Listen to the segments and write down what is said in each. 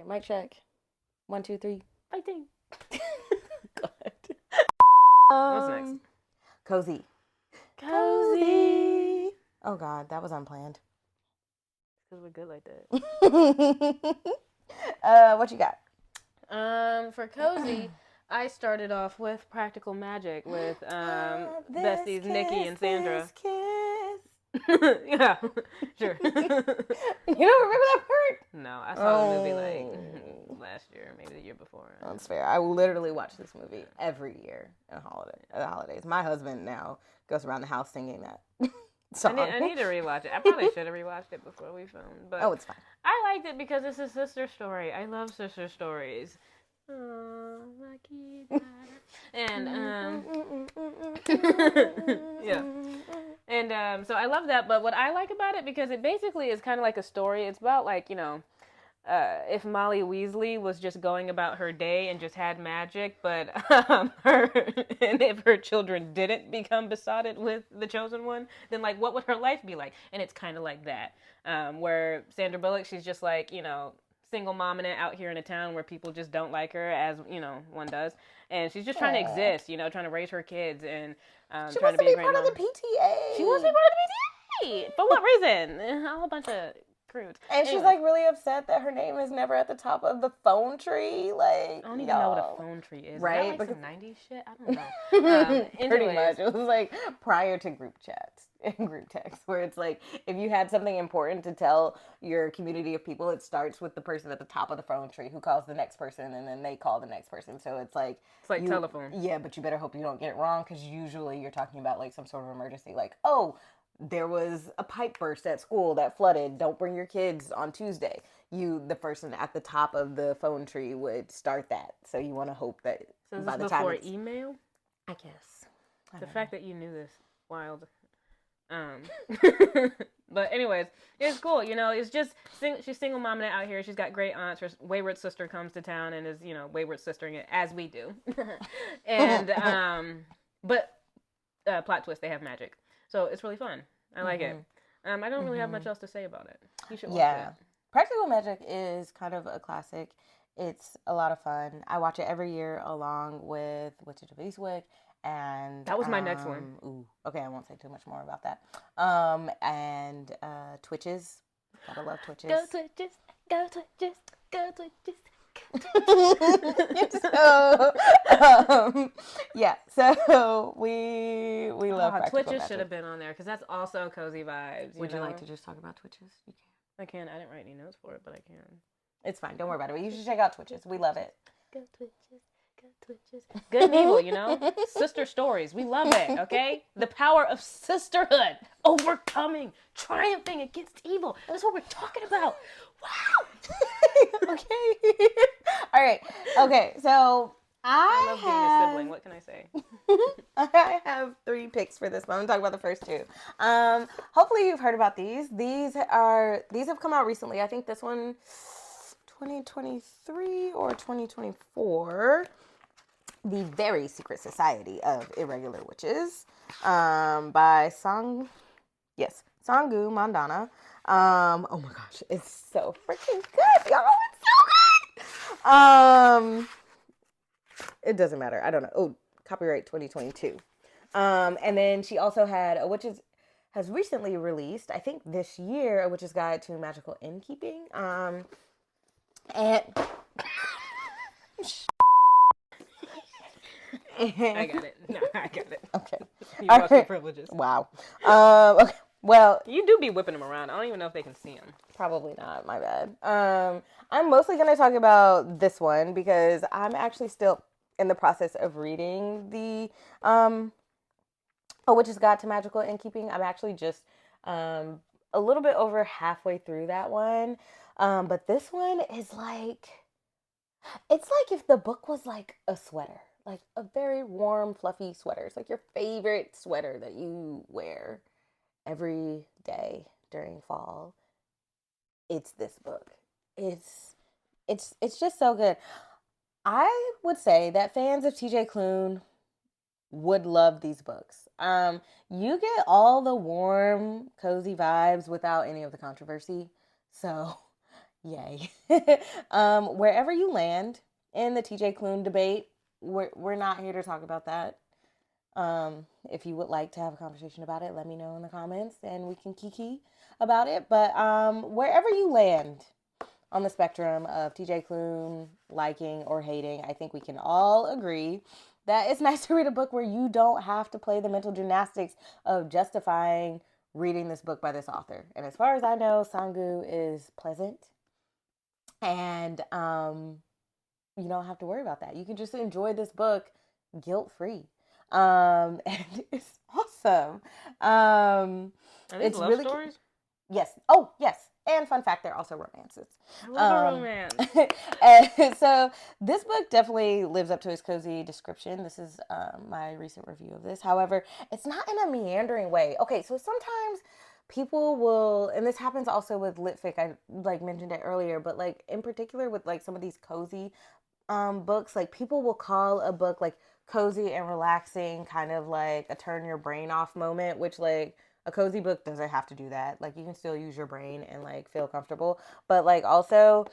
Mic check. 1, 2, 3. Fighting. Go ahead. What's next? Cozy. Cozy. Oh God, that was unplanned. Because we're good like that. What you got? For cozy, I started off with Practical Magic with besties Nikki and Sandra. This kiss. Yeah, sure. You don't remember that part? No, I saw the movie like last year, maybe the year before. That's fair. I literally watch this movie every year at the holidays. My husband now goes around the house singing that song. I need to rewatch it. I probably should have rewatched it before we filmed, but it's fine. I liked it because it's a sister story. I love sister stories. Oh, and yeah. And so I love that, but what I like about it, because it basically is kind of like a story. It's about like, if Molly Weasley was just going about her day and just had magic, but and if her children didn't become besotted with the chosen one, then like what would her life be like? And it's kind of like that, where Sandra Bullock, she's just like, single momming it out here in a town where people just don't like her, as one does, and she's just trying to exist, trying to raise her kids and she trying wants to be a be great part mom. of the PTA. She wants to be part of the PTA. For what reason? A whole bunch of prudes. And she's like really upset that her name is never at the top of the phone tree. Like, I don't even know what a phone tree is. Right? Is that like some 90s shit? I don't know. Pretty much. It was like prior to group chats and group texts, where it's like if you had something important to tell your community of people, it starts with the person at the top of the phone tree who calls the next person, and then they call the next person. So it's like telephone. Yeah, but you better hope you don't get it wrong, because usually you're talking about like some sort of emergency, like, oh, there was a pipe burst at school that flooded. Don't bring your kids on Tuesday. The person at the top of the phone tree would start that. So you want to hope that so by the time before email? I guess. The fact that you knew this, wild. But anyways, it's cool. It's just she's single momming it out here. She's got great aunts. Her wayward sister comes to town and is wayward sistering it, as we do. And but plot twist, they have magic. So it's really fun. I like it. I don't really have much else to say about it. You should watch it. Practical Magic is kind of a classic. It's a lot of fun. I watch it every year along with Witches of Eastwick. And that was my next one. Ooh, okay, I won't say too much more about that. And Twitches. Gotta love Twitches. Go Twitches, go Twitches, go Twitches. So we love Twitches should have been on there, because that's also cozy vibes. Would you like to just talk about Twitches? You can. I can. I didn't write any notes for it, but I can. It's fine. Don't worry about it. But you should check out Twitches. We love it. Go Twitches. Go Twitches. Good and evil, sister stories. We love it. Okay, the power of sisterhood, overcoming, triumphing against evil. That's what we're talking about. Wow. Okay. All right. Okay. So I love being a sibling. What can I say? I have 3 picks for this one. I'm gonna talk about the first 2. Hopefully you've heard about these. These have come out recently. I think this one 2023 or 2024. The Very Secret Society of Irregular Witches, by Sangu Mandana. Oh my gosh, it's so freaking good, y'all. It's so good. It doesn't matter. I don't know. Oh, copyright 2022. And then she also had has recently released, I think this year, A Witch's Guide to Magical Innkeeping. And I got it. No, I got it. Okay. You lost your privileges. Wow. Okay. Well, you do be whipping them around. I don't even know if they can see them. Probably not. My bad. I'm mostly going to talk about this one because I'm actually still in the process of reading the A Witch's Guide to Magical Innkeeping. I'm actually just a little bit over halfway through that one. But this one is like, it's like if the book was like a sweater. Like a very warm, fluffy sweater. It's like your favorite sweater that you wear every day during fall. It's this book. It's just so good. I would say that fans of TJ Klune would love these books. You get all the warm, cozy vibes without any of the controversy. So Yay. Wherever you land in the TJ Klune debate, we're not here to talk about that. If you would like to have a conversation about it, let me know in the comments and we can kiki about it. But wherever you land on the spectrum of TJ Klune liking or hating, I think we can all agree that it's nice to read a book where you don't have to play the mental gymnastics of justifying reading this book by this author. And as far as I know, Sangu is pleasant and you don't have to worry about that. You can just enjoy this book guilt free. And it's awesome. Are these It's love really stories? yes. Oh, yes. And fun fact, they're also romances. I love a romance. And so this book definitely lives up to its cozy description. This is my recent review of this. However, it's not in a meandering way. Okay, so sometimes people will, and this happens also with lit fic. I like mentioned it earlier, but like in particular with like some of these cozy books, like people will call a book like cozy and relaxing, kind of like a turn your brain off moment, which like a cozy book doesn't have to do that. Like you can still use your brain and like feel comfortable, but like also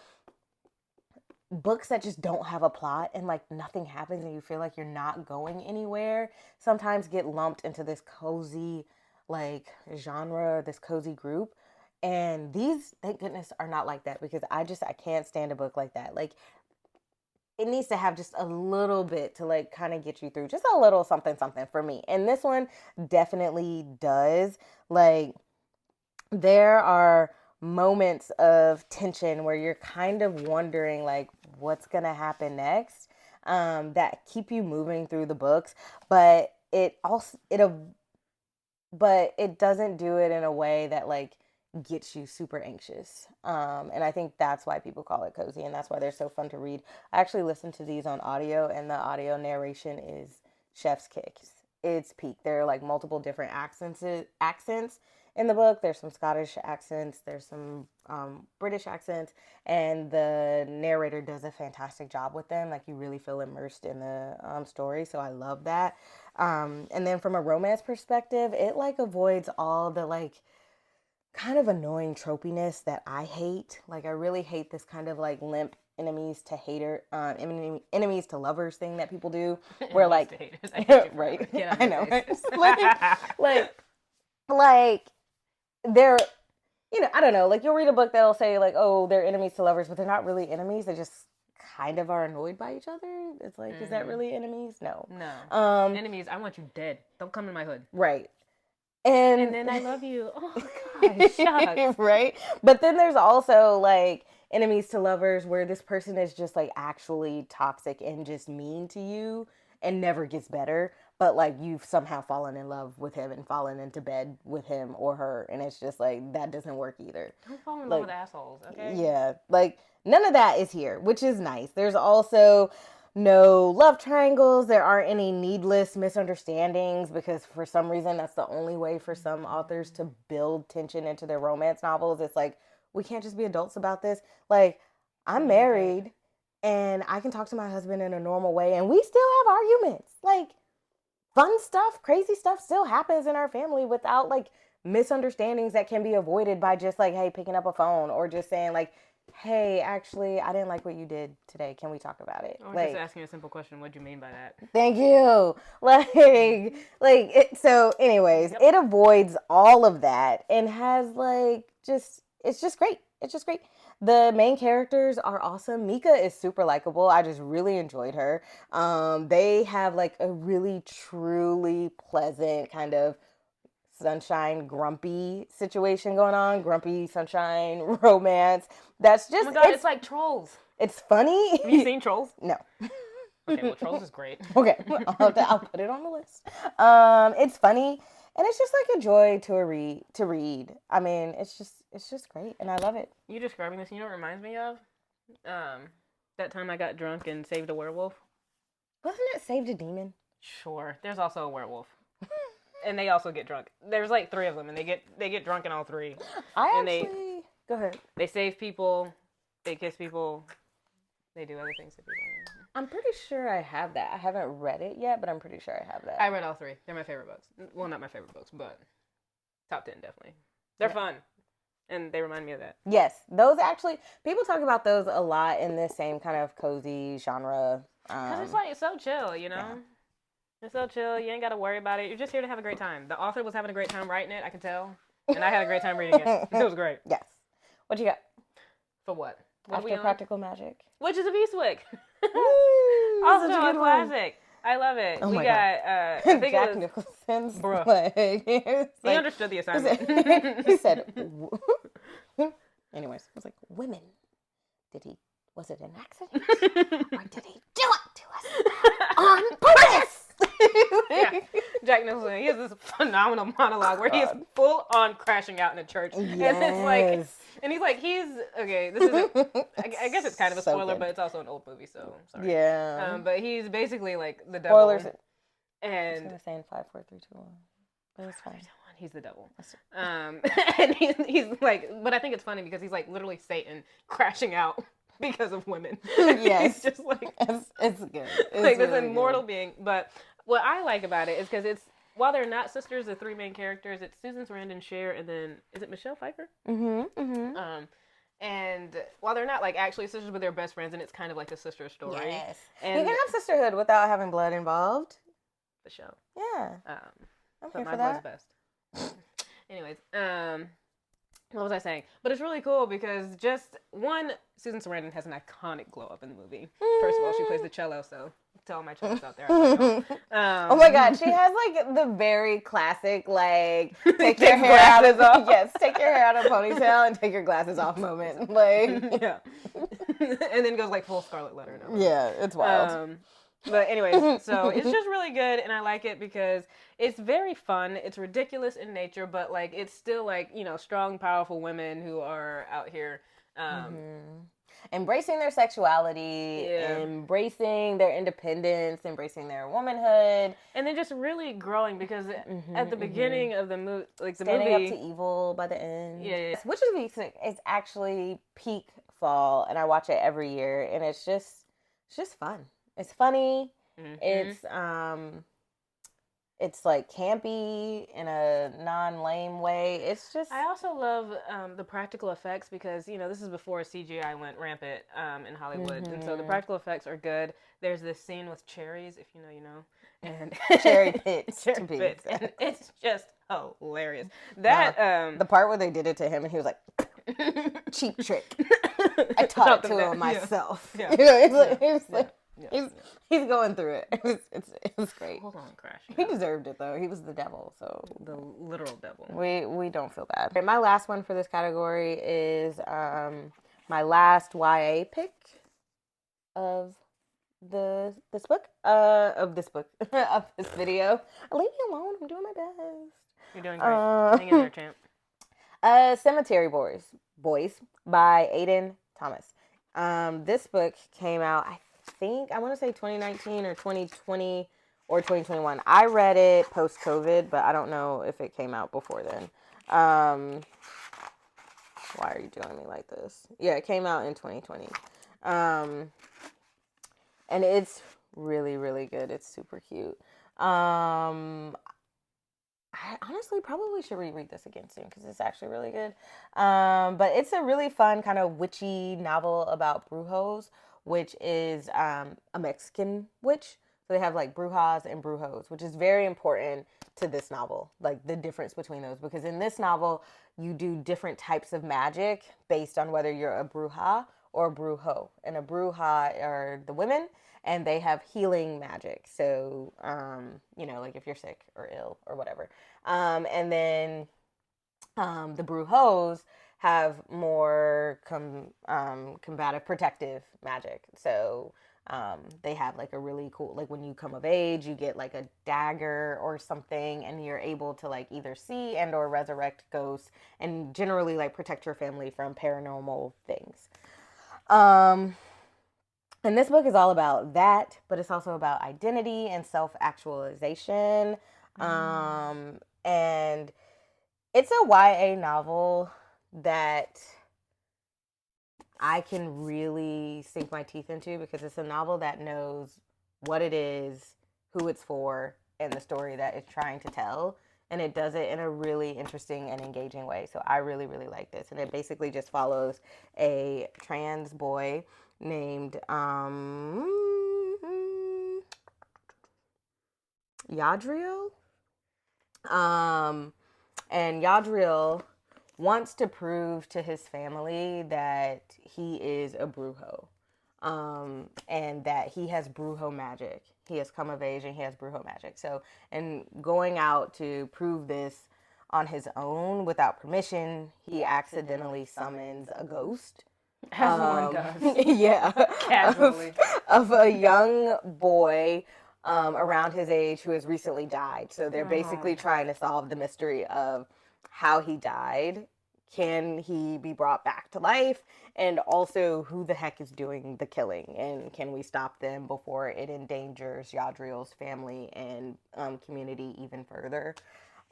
books that just don't have a plot and like nothing happens and you feel like you're not going anywhere sometimes get lumped into this cozy like genre, this cozy group. And these, thank goodness, are not like that because I can't stand a book like that. Like it needs to have just a little bit to like kind of get you through, just a little something something for me. And this one definitely does. Like there are moments of tension where you're kind of wondering like what's gonna happen next, that keep you moving through the books, but it doesn't do it in a way that like gets you super anxious. And I think that's why people call it cozy and that's why they're so fun to read. I actually listened to these on audio and the audio narration is chef's kiss. It's peak. There are like multiple different accents in the book. There's some Scottish accents, there's some British accents, and the narrator does a fantastic job with them. Like you really feel immersed in the story. So I love that. And then from a romance perspective, it like avoids all the like kind of annoying tropiness that I hate. Like I really hate this kind of like limp enemies to lovers thing that people do. Where Enemies like, to haters. I hate you forever. right? Get out of I my know. face. It's like, like they're, I don't know. Like you'll read a book that'll say like, oh, they're enemies to lovers, but they're not really enemies. They just kind of are annoyed by each other. It's like, is that really enemies? No. No. Um, Enemies, I want you dead. Don't come in my hood. right. And And then I love you. Oh gosh, shucks. right? But then there's also like enemies to lovers where this person is just like actually toxic and just mean to you and never gets better. But like you've somehow fallen in love with him and fallen into bed with him or her. And it's just like that doesn't work either. Don't fall in love Like, with assholes, okay? yeah, like none of that is here, which is nice. There's also no love triangles. There aren't any needless misunderstandings because for some reason that's the only way for some authors to build tension into their romance novels. It's like we can't just be adults about this. Like I'm married and I can talk to my husband in a normal way and we still have arguments. Like fun stuff, crazy stuff still happens in our family without like misunderstandings that can be avoided by just like, hey, picking up a phone or just saying like, hey, actually, I didn't like what you did today. Can we talk about it? Or just Like, asking a simple question, what do you mean by that? thank you. So anyways, Yep. it avoids all of that and has like just it's just great. It's just great. The main characters are awesome. Mika is super likable. I just really enjoyed her. They have like a really truly pleasant kind of sunshine grumpy situation going on, grumpy sunshine romance. That's Oh just my god, it's like Trolls. it's funny. Have you seen Trolls? No. Okay, well, Trolls is great. Okay, I'll put it on the list. It's funny and it's just like a joy to read. I mean, it's just great and I love it. You describing this, you know what it reminds me of? Um, that time I got drunk and saved a werewolf. Wasn't it Saved a Demon? Sure. There's also a werewolf. And they also get drunk. There's like three of them, and they get drunk in all three. I And actually go ahead. they save people, they kiss people, they do other things to people. I'm pretty sure I have that. I haven't read it yet, but I'm pretty sure I have that. I read all three. They're my favorite books. Well, not my favorite books, but top 10 definitely. They're fun. and they remind me of that. Yes, those actually, people talk about those a lot in this same kind of cozy genre. Because it's like, it's so chill, you Yeah. know? It's so chill. You ain't got to worry about it. You're just here to have a great time. The author was having a great time writing it, I can tell. And I had a great time reading it. It was great. Yes. What you got? For what? What are we After on? Practical Magic. Witches of Eastwick. Woo, Also such a good classic. I love it. Oh we my got, God. I think Jack it was, Nicholson's bruh. He Understood the assignment. he said, anyways, I was like, women. Was it an accident? Or did he do it to us on purpose? Yeah. Jack Nicholson, he has this phenomenal monologue where he is full on crashing out in a church. Yes. And it's like, and he's like, okay, this isn't, I guess it's kind of a spoiler, but it's also an old movie, so sorry. Yeah. But he's basically like the devil. Spoilers. And I was going to say in 5, 4, 3, 2, 1. But it's fine. He's the devil. And he's like, but I think it's funny because he's like literally Satan crashing out because of women. Yes. He's just like, it's good. It's like this really immortal good. being. But what I like about it is because it's, while they're not sisters, the three main characters, it's Susan Sarandon, Cher, and then, is it Michelle Pfeiffer? And while they're not like actually sisters, but they're best friends, and it's kind of like a sister story. Yes. And you can have sisterhood without having blood involved. The show. Yeah. I'm here my for blood's that. best. Anyways, what was I saying? But it's really cool because just one, Susan Sarandon has an iconic glow up in the movie. First of all, she plays the cello, so to all my cellos out there. Oh my God, she has like the very classic like take your hair out of yes, take your hair out of a ponytail and take your glasses off moment. Like yeah, and then goes like full Scarlet Letter. Yeah, it's wild. But anyways, so it's just really good, and I like it because it's very fun. It's ridiculous in nature, but like it's still like, you know, strong, powerful women who are out here embracing their sexuality, embracing their independence, embracing their womanhood, and then just really growing because at the beginning of the movie, like the standing movie, up to evil by the end. Yeah. Witches of Eastwick is actually peak fall, and I watch it every year, and it's just fun. It's funny. It's like campy in a non-lame way. It's just. I also love the practical effects because, you know, this is before CGI went rampant in Hollywood, and so the practical effects are good. There's this scene with cherries, if you know, you know, and cherry pits, and it's just hilarious. That the part where they did it to him, and he was like, "Cheap trick." I taught it to him myself. Yeah. You know, he's going through it. It's great. Hold on, Crash. He deserved it though. He was the devil, so the literal devil. We don't feel bad. Okay, my last one for this category is my last YA pick of this book of this video. Leave me alone. I'm doing my best. You're doing great. Hang in there, champ. Cemetery Boys by Aiden Thomas. This book came out, I want to say 2019 or 2020 or 2021. I read it post-COVID, but I don't know if it came out before then. Why are you doing me like this? Yeah, it came out in 2020. And it's really, really good. It's super cute. I honestly probably should reread this again soon because it's actually really good. But it's a really fun kind of witchy novel about brujos, which is a Mexican witch. So they have like brujas and brujos, which is very important to this novel, like the difference between those. Because in this novel, you do different types of magic based on whether you're a bruja or a brujo. And a bruja are the women, and they have healing magic. So, you know, like if you're sick or ill or whatever. And then the brujos have more combative, protective magic. So they have like a really cool, like when you come of age, you get like a dagger or something, and you're able to like either see and or resurrect ghosts, and generally like protect your family from paranormal things. And this book is all about that, but it's also about identity and self-actualization. And it's a YA novel that I can really sink my teeth into because it's a novel that knows what it is, who it's for, and the story that it's trying to tell. and it does it in a really interesting and engaging way. So I really, really like this. And it basically just follows a trans boy named Yadriel. Um, and Yadriel wants to prove to his family that he is a brujo, and that he has brujo magic. He has come of age and he has brujo magic. So, and going out to prove this on his own without permission, he accidentally summons a ghost. As one does. Yeah, Casually. of a young boy around his age who has recently died. So they're basically trying to solve the mystery of how he died. Can he be brought back to life? And also, who the heck is doing the killing? And can we stop them before it endangers Yadriel's family and community even further?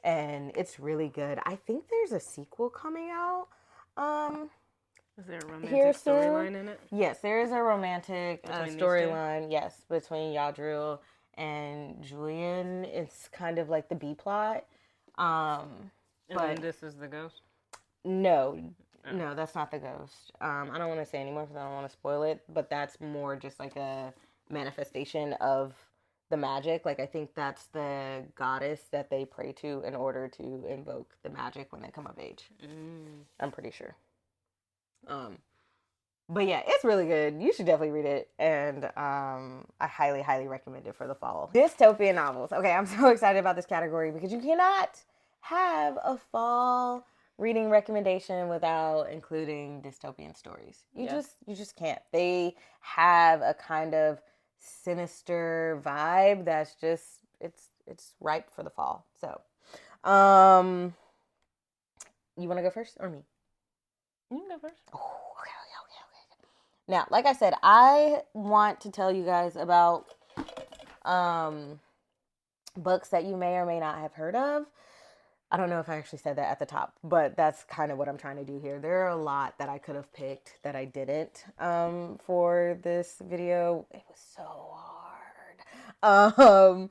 And it's really good. I think there's a sequel coming out. Is there a Here romantic soon. storyline in it? Yes, there is a romantic Between these two? storyline. Yes, between Yadriel and Julian. It's kind of like the B plot. And But then this is the ghost? no, no, that's not the ghost. I don't want to say anymore because I don't want to spoil it. But that's more just like a manifestation of the magic. Like I think that's the goddess that they pray to in order to invoke the magic when they come of age. I'm pretty sure. But yeah, it's really good. You should definitely read it, and I highly, highly recommend it for the fall. Dystopian novels. Okay, I'm so excited about this category because you cannot have a fall reading recommendation without including dystopian stories. You just can't. They have a kind of sinister vibe that's just it's ripe for the fall. So, you want to go first or me? You can go first. Oh, okay. Now, like I said, I want to tell you guys about books that you may or may not have heard of. I don't know if I actually said that at the top, but that's kind of what I'm trying to do here. There are a lot that I could have picked that I didn't for this video. It was so hard.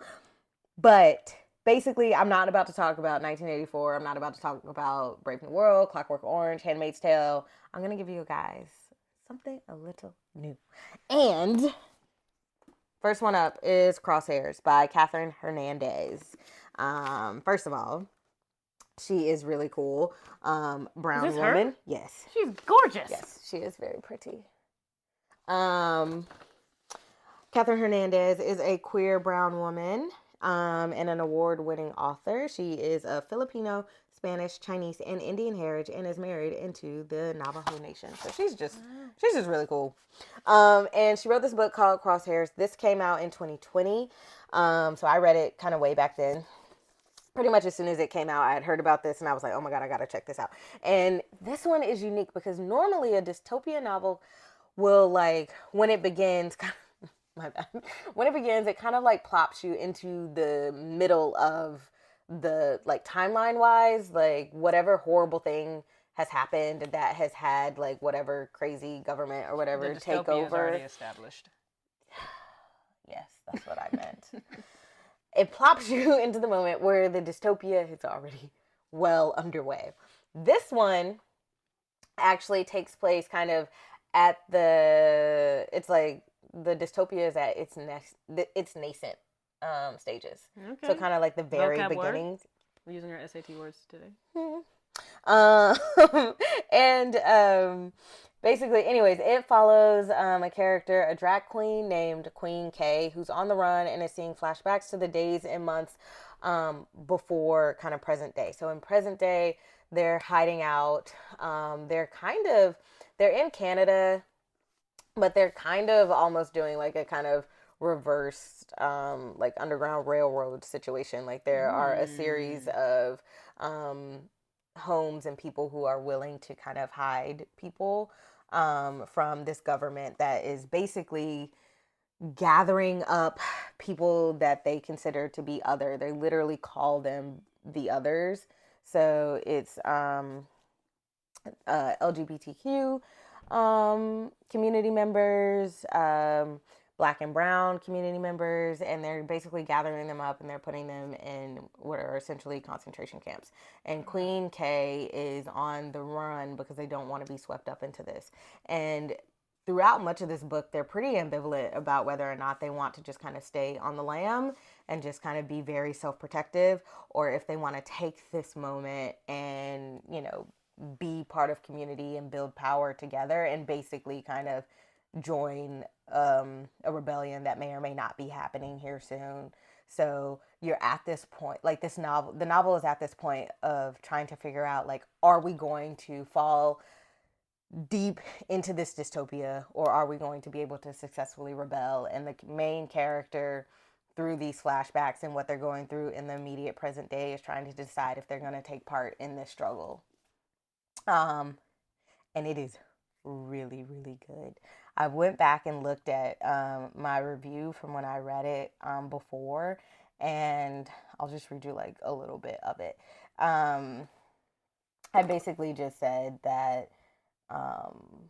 But basically, I'm not about to talk about 1984. I'm not about to talk about Brave New World, Clockwork Orange, Handmaid's Tale. I'm going to give you guys something a little new. And first one up is Crosshairs by Catherine Hernandez. First of all, she is really cool. Brown Is this woman. her? Yes. She's gorgeous. Yes, she is very pretty. Catherine Hernandez is a queer brown woman and an award-winning author. She is a Filipino, Spanish, Chinese, and Indian heritage, and is married into the Navajo Nation. So she's just really cool. And she wrote this book called Crosshairs. This came out in 2020. So I read it kind of way back then. Pretty much as soon as it came out, I had heard about this and I was like, oh my God, I gotta check this out. And this one is unique because normally a dystopian novel will, like, when it begins, my bad. When it begins, it kind of like plops you into the middle of the, like, timeline wise, like whatever horrible thing has happened that has had like whatever crazy government or whatever The take dystopia is over. already established. Yes, that's what I meant. It plops you into the moment where the dystopia is already well underway. This one actually takes place kind of at the, it's like the dystopia is at its nascent stages. Okay. So kind of like the very Vocab beginnings. We're using our SAT words today. And basically, anyways, it follows a character, a drag queen named Queen K, who's on the run and is seeing flashbacks to the days and months before kind of present day. So in present day, they're hiding out. They're in Canada, but they're kind of almost doing like a kind of reversed like Underground Railroad situation. Like there are a series of homes and people who are willing to kind of hide people from this government that is basically gathering up people that they consider to be other. They literally call them the others. So it's LGBTQ community members, Black and brown community members, and they're basically gathering them up and they're putting them in what are essentially concentration camps. And Queen K is on the run because they don't want to be swept up into this. And throughout much of this book, they're pretty ambivalent about whether or not they want to just kind of stay on the lam and just kind of be very self-protective, or if they want to take this moment and, be part of community and build power together and basically kind of join a rebellion that may or may not be happening here soon. So you're at this point, like the novel is at this point of trying to figure out, like, are we going to fall deep into this dystopia, or are we going to be able to successfully rebel? And the main character, through these flashbacks and what they're going through in the immediate present day, is trying to decide if they're going to take part in this struggle. And it is really, really good. I went back and looked at my review from when I read it before, and I'll just read you like a little bit of it. I basically just said that um,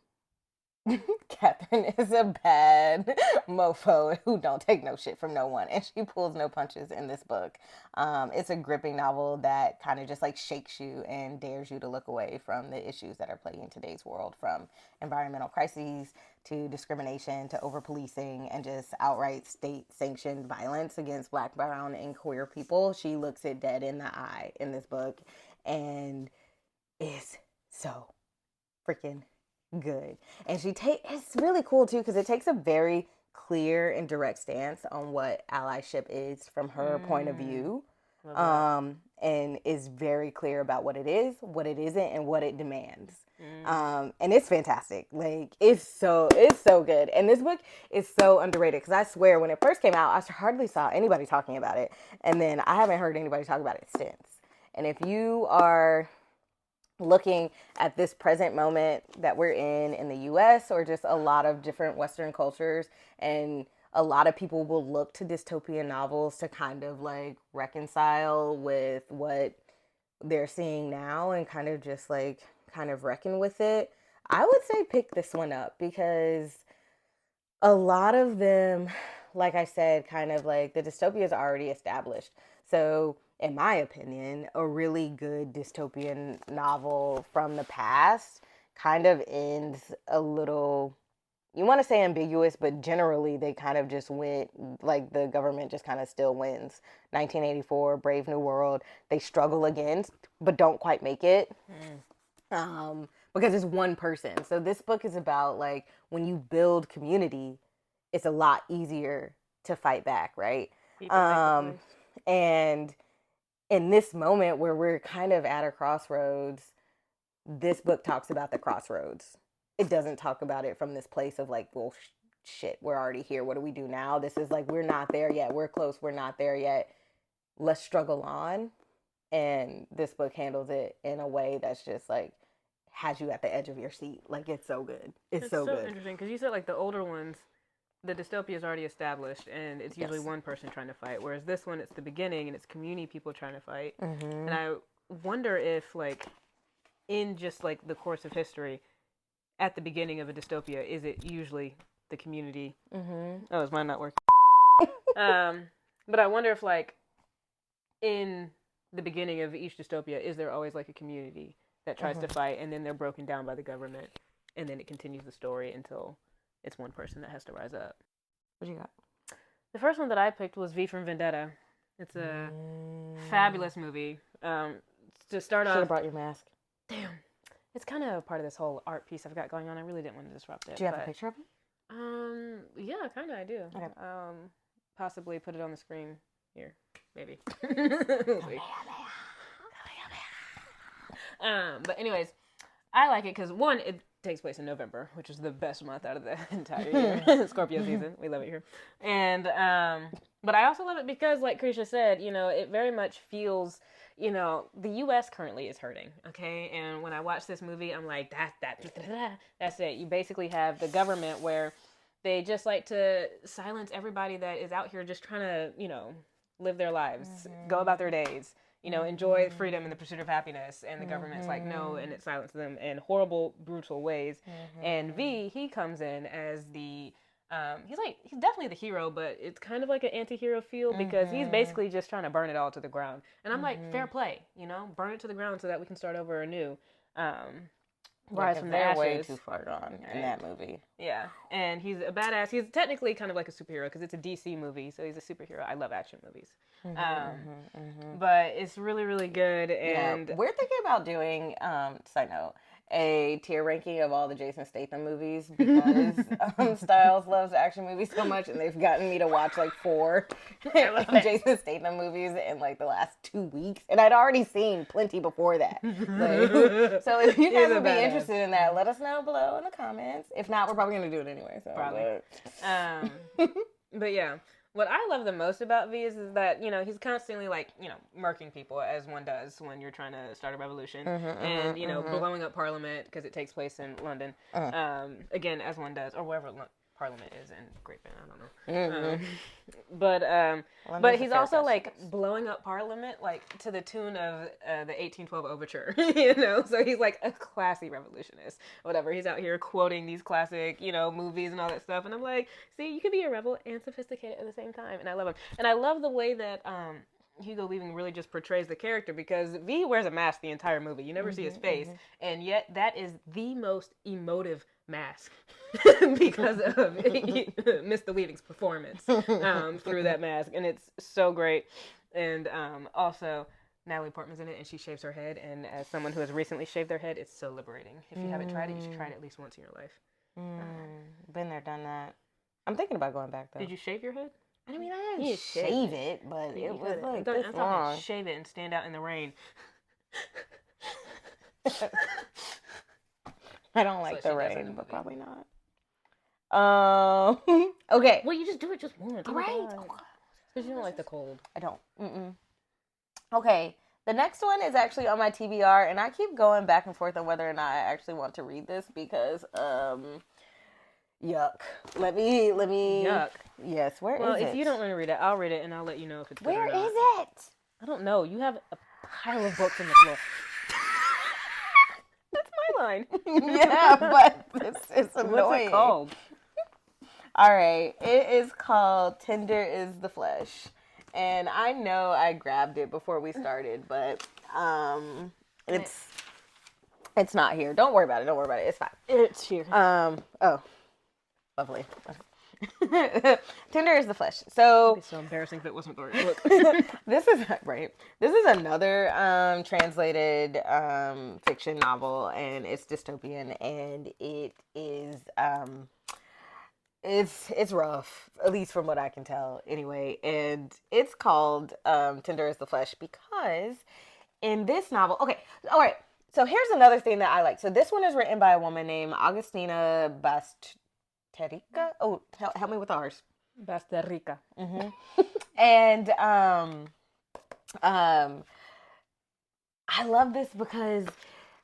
Catherine is a bad mofo who don't take no shit from no one, and she pulls no punches in this book. It's a gripping novel that kind of just like shakes you and dares you to look away from the issues that are plaguing today's world, from environmental crises to discrimination to over policing and just outright state sanctioned violence against Black, brown, and queer people. She looks it dead in the eye in this book, and is so freaking good. And it's really cool too, because it takes a very clear and direct stance on what allyship is from her point of view, and is very clear about what it is, what it isn't, and what it demands. And it's fantastic. Like, it's so good. And this book is so underrated, because I swear when it first came out, I hardly saw anybody talking about it, and then I haven't heard anybody talk about it since. And if you are looking at this present moment that we're in the US, or just a lot of different Western cultures, and a lot of people will look to dystopian novels to kind of like reconcile with what they're seeing now and kind of just like kind of reckon with it. I would say pick this one up, because a lot of them, like I said, kind of like the dystopia is already established. So, in my opinion, a really good dystopian novel from the past kind of ends a little, you want to say ambiguous, but generally they kind of just went, like, the government just kind of still wins. 1984, Brave New World, they struggle against, but don't quite make it. Because it's one person. So this book is about, like, when you build community, it's a lot easier to fight back, right? And in this moment where we're kind of at a crossroads, this book talks about the crossroads. It doesn't talk about it from this place of like, well, shit, we're already here. What do we do now? This is like, we're not there yet. We're close. We're not there yet. Let's struggle on. And this book handles it in a way that's just like, has you at the edge of your seat. Like, it's so good. It's so good. Interesting, because you said like the older ones, the dystopia is already established, and it's usually one person trying to fight. Whereas this one, it's the beginning, and it's community people trying to fight. And I wonder if, like, in just like the course of history, at the beginning of a dystopia, is it usually the community? Oh, is mine not working? But I wonder if, like, in the beginning of each dystopia, is there always like a community that tries to fight, and then they're broken down by the government, and then it continues the story until it's one person that has to rise up. What you got? The first one that I picked was V from Vendetta. It's a fabulous movie. To start off, should have brought your mask. Damn, it's kind of part of this whole art piece I've got going on. I really didn't want to disrupt it. Do you have a picture of him? Yeah, kind of. I do. Okay. Possibly put it on the screen here, maybe. But anyways, I like it because, one, it takes place in November, which is the best month out of the entire year. Scorpio season. We love it here. And, but I also love it because, like Krisha said, it very much feels, the U.S. currently is hurting, okay? And when I watch this movie, I'm like, that's it. You basically have the government where they just like to silence everybody that is out here just trying to, live their lives, go about their days, enjoy freedom and the pursuit of happiness. And the government's like, no, and it silences them in horrible, brutal ways. And V, he comes in as the he's definitely the hero, but it's kind of like an anti-hero feel because he's basically just trying to burn it all to the ground. And I'm like, fair play, burn it to the ground so that we can start over anew. Rise from the they're ashes. way too far gone in that movie. Yeah, and he's a badass. He's technically kind of like a superhero because it's a DC movie, so he's a superhero. I love action movies. But it's really, really good. And we're thinking about doing, side note, a tier ranking of all the Jason Statham movies because Styles loves action movies so much, and they've gotten me to watch like 4 Jason Statham movies in like the last 2 weeks, and I'd already seen plenty before that. So if you guys would be interested in that, let us know below in the comments. If not, we're probably gonna do it anyway. So probably. But yeah. What I love the most about V is that, he's constantly, like, murking people, as one does when you're trying to start a revolution. And, blowing up Parliament, because it takes place in London. Again, as one does, or wherever Parliament is in Great Britain, I don't know. But he's also, like, blowing up Parliament, like, to the tune of the 1812 Overture, So he's, like, a classy revolutionist, whatever. He's out here quoting these classic, movies and all that stuff. And I'm like, see, you can be a rebel and sophisticated at the same time. And I love him. And I love the way that Hugo Weaving really just portrays the character because V wears a mask the entire movie. You never see his face. And yet that is the most emotive mask because of Mr. Weaving's performance through that mask. And it's so great. And also, Natalie Portman's in it, and she shaves her head. And as someone who has recently shaved their head, it's so liberating. If you haven't tried it, you should try it at least once in your life. Been there, done that. I'm thinking about going back, though. Did you shave your head? I mean, I didn't shave it, but it was like this long. Shave it and stand out in the rain. I don't like the rain, but probably not. Okay. Well, you just do it just once. Right. Because you don't like the cold. I don't. Okay. The next one is actually on my TBR, and I keep going back and forth on whether or not I actually want to read this because, yuck. Let me. Yuck. Yes, where is it? Well, if you don't want to read it, I'll read it, and I'll let you know if it's good Where or not. is it? I don't know. You have a pile of books on the floor. That's my line. Yeah, but it's annoying. What's it called? All right. It is called Tender is the Flesh. And I know I grabbed it before we started, but it's not here. Don't worry about it. It's fine. It's here. Oh. Lovely. Tender is the Flesh. So It's so embarrassing if it wasn't the right book. this is right. This is another translated fiction novel, and it's dystopian, and it is it's rough, at least from what I can tell. Anyway, and it's called Tender is the Flesh because in this novel, okay, all right. So here's another thing that I like. So this one is written by a woman named Agustina Basterica. Oh, help me with ours. Basterica. And I love this because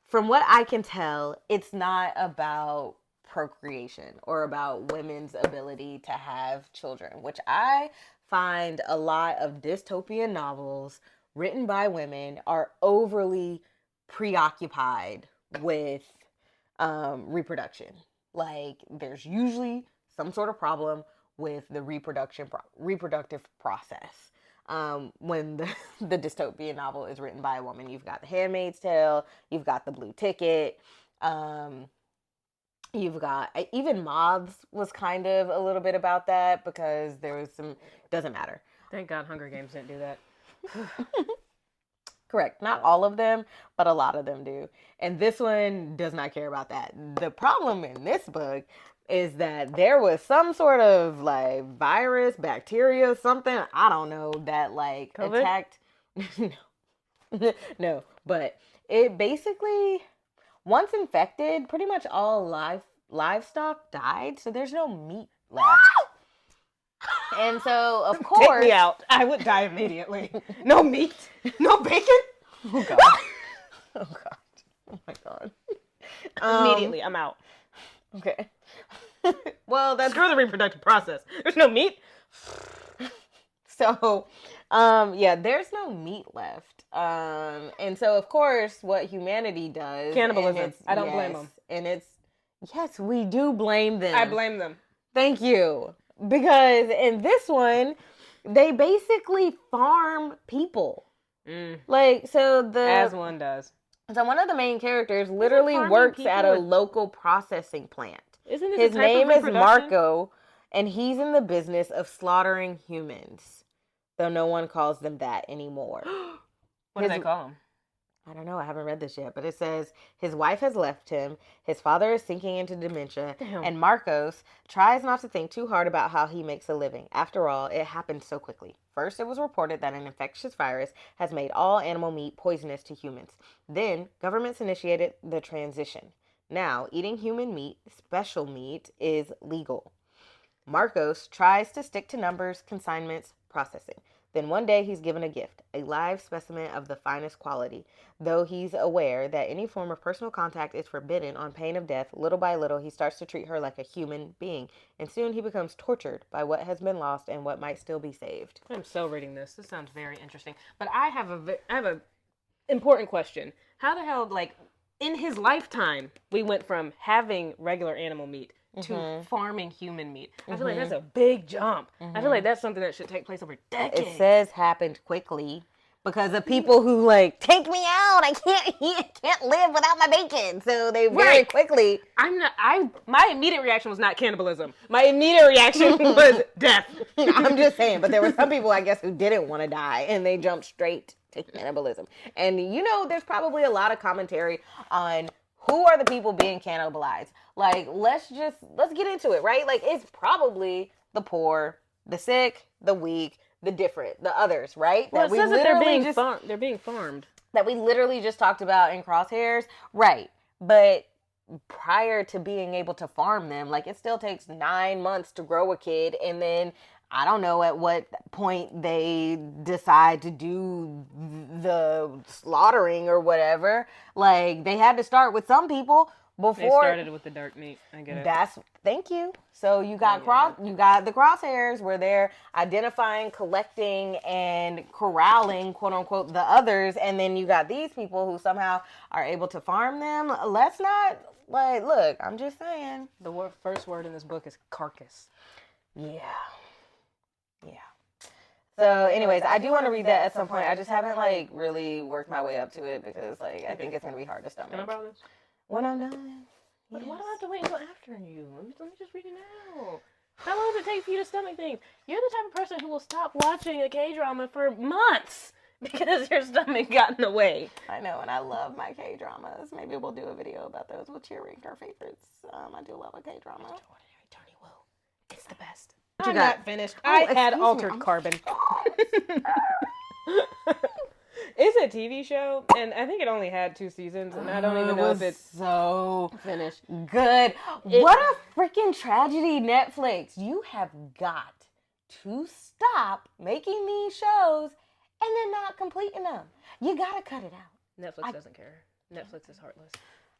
from what I can tell, it's not about procreation or about women's ability to have children, which I find a lot of dystopian novels written by women are overly preoccupied with reproduction. Like, there's usually some sort of problem with the reproductive process. When the dystopian novel is written by a woman, you've got The Handmaid's Tale, you've got The Blue Ticket, you've got, even Moths was kind of a little bit about that because there was some, doesn't matter. Thank God Hunger Games didn't do that. Correct. Not all of them, but a lot of them do. And this one does not care about that. The problem in this book is that there was some sort of like virus, bacteria, something, I don't know, that like COVID? attacked. No, but it basically, once infected, pretty much all livestock died, so there's no meat left. And so, of course, take me out. I would die immediately. No meat, no bacon. Oh God! Oh God! Oh my God! Immediately, I'm out. Okay. Well, that's Screw the reproductive process. There's no meat. so. Yeah, there's no meat left. And so, of course, what humanity does, Cannibalism. I don't blame them. And it's yes, we do blame them. I blame them. Thank you. Because in this one, they basically farm people. Mm, Like, as one does. so one of the main characters Isn't literally farming works at people a a? local processing plant. Isn't this a His type of name is reproduction? Marco, and he's in the business of slaughtering humans, though no one calls them that anymore. What do His they call them? I don't know, I haven't read this yet, but it says his wife has left him, his father is sinking into dementia, Damn. and Marcos tries not to think too hard about how he makes a living. After all, it happened so quickly. First, it was reported that an infectious virus has made all animal meat poisonous to humans. Then, governments initiated the transition. Now, eating human meat, special meat, is legal. Marcos tries to stick to numbers, consignments, processing. Then one day he's given a gift, a live specimen of the finest quality. Though he's aware that any form of personal contact is forbidden on pain of death, little by little he starts to treat her like a human being, and soon he becomes tortured by what has been lost and what might still be saved. I'm so reading this. This sounds very interesting. But I have a important question. How the hell, like, in his lifetime, we went from having regular animal meat to farming human meat? I feel like that's a big jump. I feel like that's something that should take place over decades. It says happened quickly because of people who like take me out. I can't live without my bacon. So they very quickly. My immediate reaction was not cannibalism. My immediate reaction was death. I'm just saying, but there were some people I guess who didn't want to die and they jumped straight to cannibalism. And you know, there's probably a lot of commentary on who are the people being cannibalized. Like, let's get into it, right? Like, it's probably the poor, the sick, the weak, the different, the others, right? Well, it says that they're being farmed. That we literally just talked about in Crosshairs, right? But prior to being able to farm them, like it still takes 9 months to grow a kid, and then I don't know at what point they decide to do the slaughtering or whatever. Like they had to start with some people before they started with the dark meat. I get it. Thank you. So you got you got the crosshairs where they're identifying, collecting, and corralling, quote unquote, the others, and then you got these people who somehow are able to farm them. Let's not like look. I'm just saying. The first word in this book is carcass. Yeah. Yeah. So, anyways, I do want to read that at some point. I just haven't like really worked my way up to it because like I think it's gonna be hard to stomach. Can I borrow this? When I'm done. But why do I have to wait until after you? Let me just read it now. How long does it take for you to stomach things? You're the type of person who will stop watching a K-drama for months because your stomach got in the way. I know, and I love my K-dramas. Maybe we'll do a video about those. We'll rank our favorites. I do love a K-drama. Extraordinary Attorney Wu. It's the best. I'm not finished. I had Altered Carbon. It's a TV show, and I think it only had 2 seasons, and I don't even know if it's so finished. Good. What a freaking tragedy, Netflix. You have got to stop making these shows and then not completing them. You gotta cut it out. Netflix doesn't care. Netflix is heartless.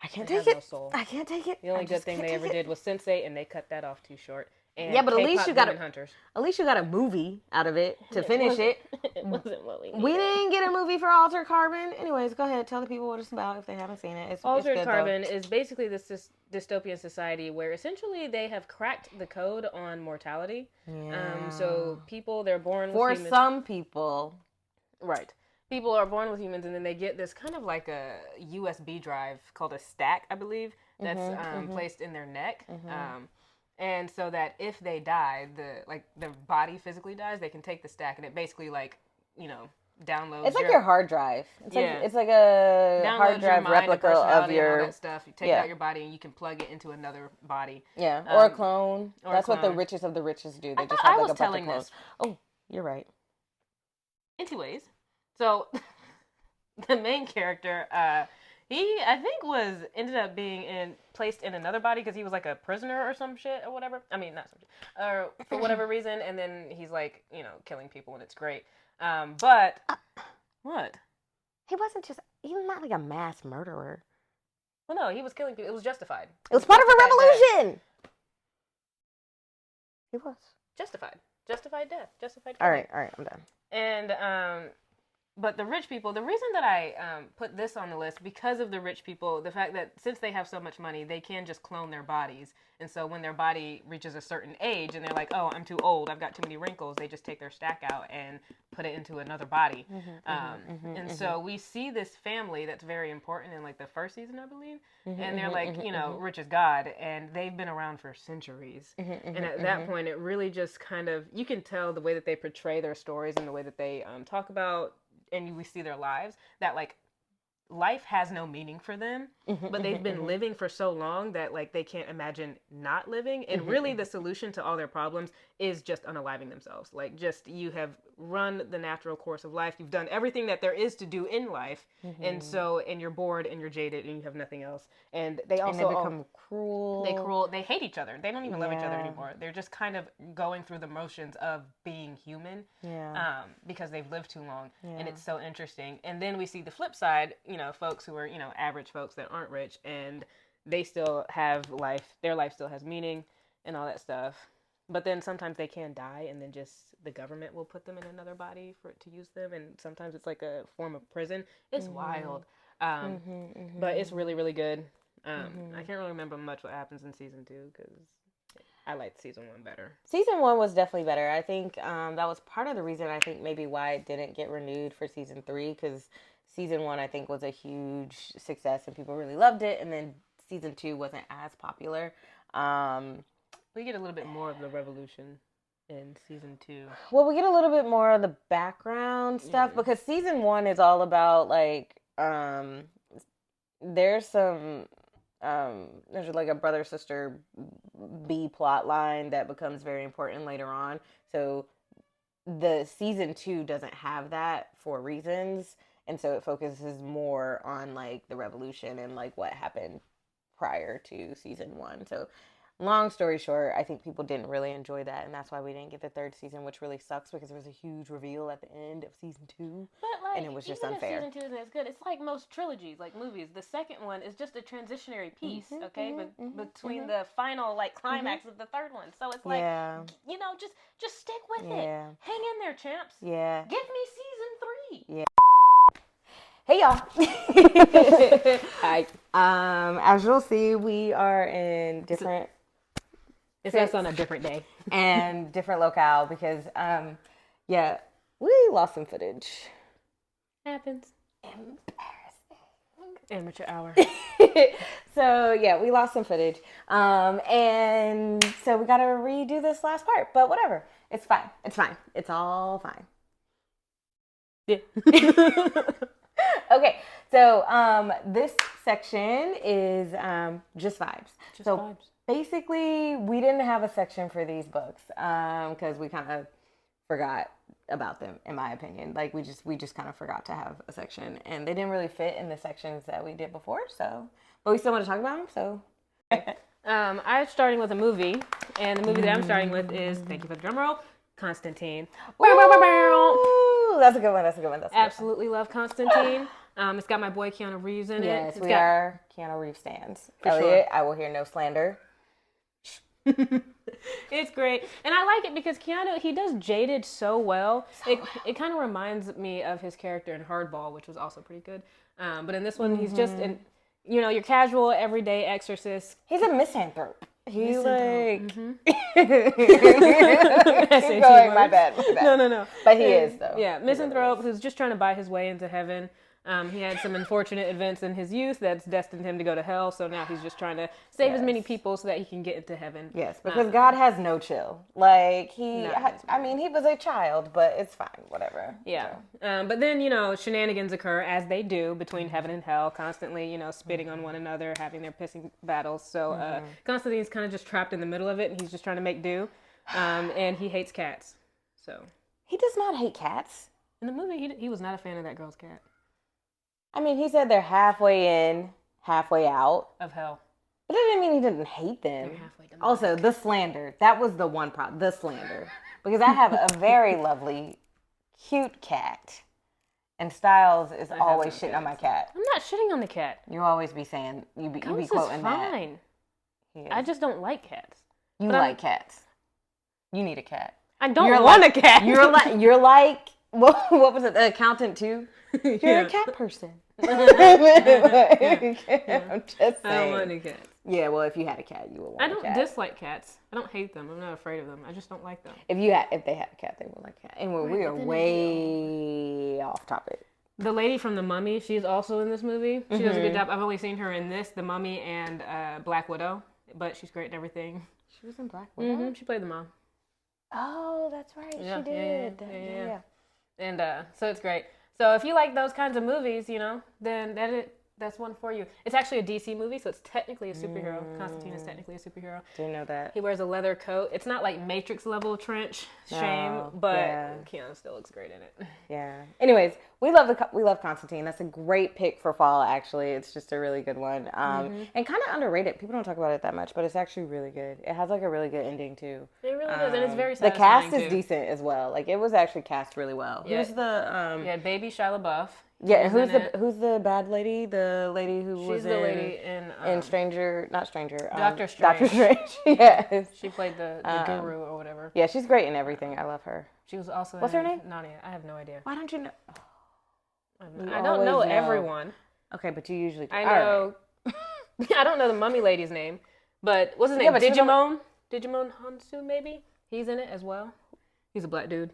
I can't take it. No soul. I can't take it. The only good thing they ever did was Sensei, and they cut that off too short. And yeah, but at least you got Hunters. At least you got a movie out of it to finish it. It wasn't what we needed. We didn't get a movie for Altered Carbon. Anyways, go ahead, tell the people what it's about if they haven't seen it. Altered Carbon is basically this dystopian society where essentially they have cracked the code on mortality. Yeah. So people they're born for with humans. some people, right? People are born with humans, and then they get this kind of like a USB drive called a stack, I believe, that's placed in their neck. And so that if they die, the body physically dies, they can take the stack, and it basically downloads. It's like your hard drive. It's like a hard drive replica of your all that stuff. You take out your body, and you can plug it into another body. Yeah, or a clone. That's what the richest of the richest do. They just have like a bunch of clones. Oh, you're right. Anyways, so the main character, he, I think, ended up being placed in another body because he was like a prisoner or some shit or whatever. I mean, not some shit. Or for whatever reason, and then he's like, killing people, and it's great. But what? He was not like a mass murderer. Well, no, he was killing people. It was justified. It was part of a revolution. He was justified. Justified death. Justified. All right, I'm done. And But the rich people, the reason that I put this on the list, because of the rich people, the fact that since they have so much money, they can just clone their bodies. And so when their body reaches a certain age and they're like, oh, I'm too old, I've got too many wrinkles, they just take their stack out and put it into another body. And so we see this family that's very important in like the first season, I believe. And they're like, you know, rich as God. And they've been around for centuries. And at that point, it really just kind of, you can tell the way that they portray their stories and the way that they talk about, and we see their lives, that like life has no meaning for them, but they've been living for so long that like they can't imagine not living. And really the solution to all their problems is just unaliving themselves. Like, just, you have run the natural course of life, you've done everything that there is to do in life, and you're bored and you're jaded and you have nothing else. And they also and they become cruel. They hate each other, they don't even love each other anymore. They're just kind of going through the motions of being human, because they've lived too long. And it's so interesting. And then we see the flip side, you know, folks who are, you know, average folks that aren't rich, and they still have life, their life still has meaning and all that stuff. But then sometimes they can die, and then just the government will put them in another body for it to use them, and sometimes it's like a form of prison. It's wild, but it's really, really good. I can't really remember much what happens in season 2 because I liked season 1 better. Season 1 was definitely better. I think that was part of the reason, I think maybe why it didn't get renewed for season 3, because season 1 I think was a huge success and people really loved it, and then season 2 wasn't as popular. We get a little bit more of the revolution in season 2. Well, we get a little bit more of the background stuff, because season 1 is all about like there's some there's like a brother sister B plot line that becomes very important later on. So the season 2 doesn't have that for reasons, and so it focuses more on like the revolution and like what happened prior to season 1. So long story short, I think people didn't really enjoy that, and that's why we didn't get the 3rd season, which really sucks because there was a huge reveal at the end of season 2, but like, and it was just even unfair. If season 2 isn't as good, it's like most trilogies, like movies. The second one is just a transitionary piece, between the final like climax of the 3rd one. So it's like, you know, just stick with it. Hang in there, champs. Yeah. Give me season 3. Yeah. Hey y'all. Hi. As you'll see, we are in different. It's us on a different day. And different locale because, we lost some footage. Happens. Embarrassing. Amateur hour. So, we lost some footage. And so we got to redo this last part. But whatever. It's fine. It's fine. It's all fine. Yeah. Okay. So, this section is just vibes. Just vibes. Basically, we didn't have a section for these books because we kind of forgot about them, in my opinion. Like, we just kind of forgot to have a section, and they didn't really fit in the sections that we did before. So, but we still want to talk about them. So, I'm starting with a movie, and the movie that I'm starting with is, thank you for the drum roll, Constantine. Ooh, that's a good one. Absolutely love Constantine. It's got my boy Keanu Reeves in it. Yes, we are Keanu Reeves fans. For Elliot, sure. I will hear no slander. It's great, and I like it because Keanu, he does jaded so well. It kind of reminds me of his character in Hardball, which was also pretty good. But in this one, he's just your casual everyday exorcist. He's a misanthrope. He's like keep going. My bad. No. But he is though. Yeah, misanthrope who's just trying to buy his way into heaven. He had some unfortunate events in his youth that's destined him to go to hell. So now he's just trying to save as many people so that he can get into heaven. Yes, because God has no chill. Like he was a child, but it's fine, whatever. Yeah. So. But then, shenanigans occur as they do between heaven and hell, constantly, spitting on one another, having their pissing battles. So Constantine's kind of just trapped in the middle of it, and he's just trying to make do. And he hates cats. So he does not hate cats. In the movie, he was not a fan of that girl's cat. I mean, he said they're halfway in, halfway out of hell. But that didn't mean he didn't hate them. Also, the slander. That was the one problem. The slander. Because I have a very lovely, cute cat. And Styles is always shitting on my cat. I'm not shitting on the cat. You always be saying, you be quoting that. Fine. I just don't like cats. You like cats. You need a cat. I don't want a cat. You're like what was it? The accountant too? You're a Yeah. cat person. Yeah. I'm just I don't want saying. any cats. Yeah, well, if you had a cat, you would I want a don't cat. dislike cats. I don't hate them. I'm not afraid of them. I just don't like them. If they had a cat, they would like a cat. And Right, we are but then it'd be old. way off topic. The lady from The Mummy, she's also in this movie. She does a good job. I've only seen her in this, The Mummy, and Black Widow, but she's great in everything. She was in Black Widow. She played the mom. Oh, that's right. Yeah, She did. yeah. And so it's great. So if you like those kinds of movies, then that's one for you. It's actually a DC movie, so it's technically a superhero. Constantine is technically a superhero. Didn't know that. He wears a leather coat. It's not like Matrix level trench, shame, No, but yeah. Keanu still looks great in it. Yeah. Anyways, we love Constantine. That's a great pick for fall. Actually, it's just a really good one. And kind of underrated. People don't talk about it that much, but it's actually really good. It has like a really good ending too. It really does, and it's very The satisfying cast is too. decent as well. Like it was actually cast really well. Yeah. Who's the Yeah, baby Shia LaBeouf. Yeah, He was in it. who's the bad lady? The lady who was She's the lady in Stranger, not Stranger. Doctor Doctor Strange. Strange. Yes. She played the guru or whatever. Yeah, she's great in everything. I love her. She was also What's in her name? Nadia. I have no idea. Why don't you know? I don't know always know. everyone. Okay, but you usually do. I All know. I don't know the mummy lady's name, but what's his name? but she's Digimon. Digimon Hansu, maybe. He's in it as well. He's a black dude.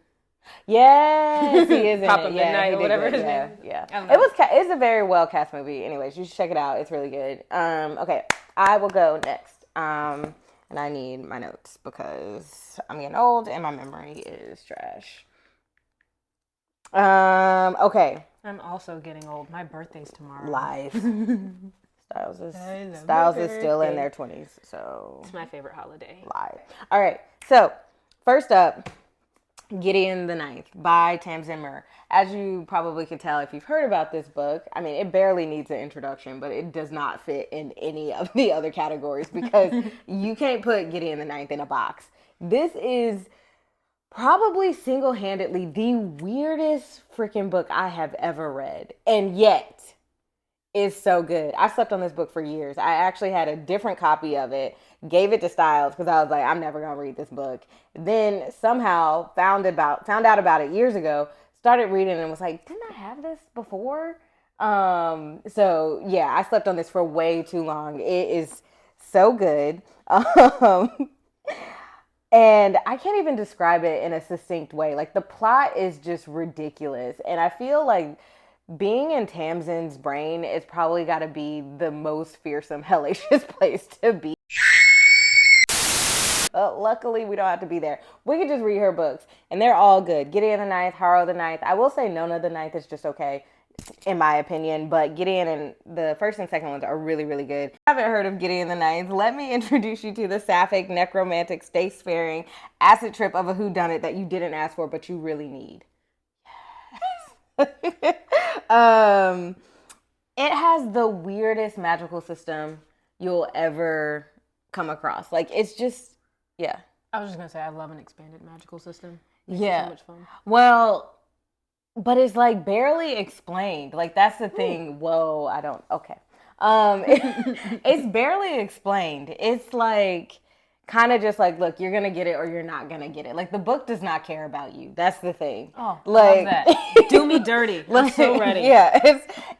Yes, he is in Papa it. Yeah, Midnight he or did whatever good. his Yeah, name is. yeah. I don't know. It's a very well cast movie. Anyways, you should check it out. It's really good. Okay, I will go next. And I need my notes because I'm getting old and my memory is trash. Okay. I'm also getting old. My birthday's tomorrow. Live. Styles I love Styles my is still in birthday. their 20s, so It's my favorite holiday. live. All right. So, first up, Gideon the Ninth by Tamsin Muir. As you probably can tell if you've heard about this book, I mean, it barely needs an introduction, but it does not fit in any of the other categories because you can't put Gideon the Ninth in a box. This is probably single-handedly the weirdest freaking book I have ever read. And yet, it's so good. I slept on this book for years. I actually had a different copy of it, gave it to Styles because I was like, I'm never gonna read this book. Then somehow found out about it years ago, started reading and was like, didn't I have this before? So yeah, I slept on this for way too long. It is so good. And I can't even describe it in a succinct way. Like the plot is just ridiculous. And I feel like being in Tamsin's brain is probably got to be the most fearsome, hellacious place to be. Luckily, we don't have to be there. We could just read her books, and they're all good. Gideon the Ninth, Harrow the Ninth. I will say Nona the Ninth is just okay, in my opinion, but Gideon and the first and second ones are really, really good. If you haven't heard of Gideon the Ninth, let me introduce you to the sapphic, necromantic, spacefaring acid trip of a whodunit that you didn't ask for, but you really need. It has the weirdest magical system you'll ever come across. Like it's just, yeah. I was just gonna say I love an expanded magical system. It's Yeah. so much fun. Well, but it's like barely explained. Like that's the thing. Whoa, I don't. Okay. It's barely explained. It's like kind of just like, look, you're gonna get it or you're not gonna get it. Like the book does not care about you. That's the thing. Oh, like love that. Do me dirty. I'm so ready. Yeah,